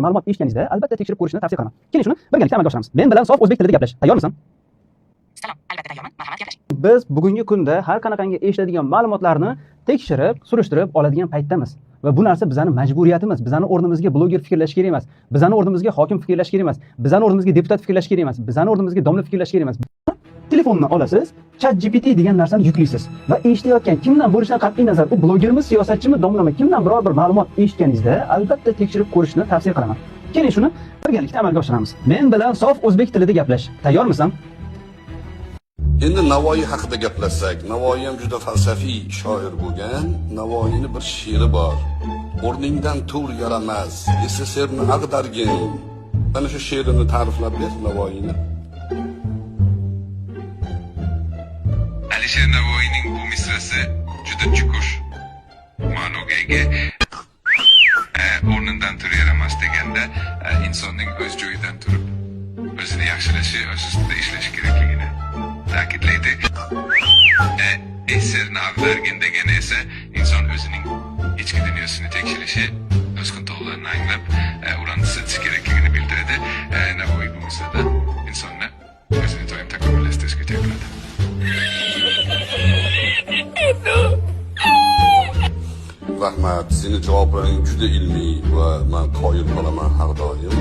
ma'lumot eshitganingizda albatta tekshirib ko'rishni tavsiya qilaman. Keling shuni birgalikda amalga oshiramiz. Men bilan sof o'zbek tilida gaplash. Tayyormisan? Salom, albatta tayyorman. Marhamat, gaplash. Biz bugungi kunda har qanaqangi eshitadigan ma'lumotlarni tekshirib, surishtirib oladigan paytdamiz. Va bu narsa bizning majburiyatimiz. Bizning o'rnimizga bloger fikrlash kerak emas. Bizning o'rnimizga hokim fikrlash kerak emas. Bizning o'rnimizga deputat fikrlash kerak emas. Bizning o'rnimizga domla fikrlash kerak emas. Telefonni olasiz, ChatGPT degan narsani yuklaysiz va eshitayotgan kimdan bo'lishidan qat'iy nazar, u blogermi, siyosatchimi, domlami, kimdan biror bir ma'lumot eshitganingizda albatta tekshirib ko'rishni tavsiya qilaman. Keling shuni birgalikda amalga oshiramiz. Men bilan sof o'zbek tilida gaplash. Tayyormisan? Endi Navoiy haqida gaplashsak, Navoiy ham juda falsafiy shoir bo'lgan. Navoiyning bir she'ri bor. O'rningdan tur yaramas, SSRni ag'dargin. Mana shu she'rini ta'riflab ber Navoiyni. Alisher Navoiyning bu misrasi juda chuqur ma'noga ega. O'rnidan tur yaramas deganda insonning o'z joyidan turib o'zini yaxshilashi, o'z ustida ishlashi kerakligini ta'kidlaydi. Eserni ag'dargin degani esa inson o'zining ichki dunyosini tekshirishi, o'z xatolarini anglab, ularni siltish kerakligini bildiradi. Navoiy bu misrada insonni o'zini doim takomillashtirishga chaqiradi. Rahmat, seni javoblaring juda ilmiy va men qoyil qolaman har doim.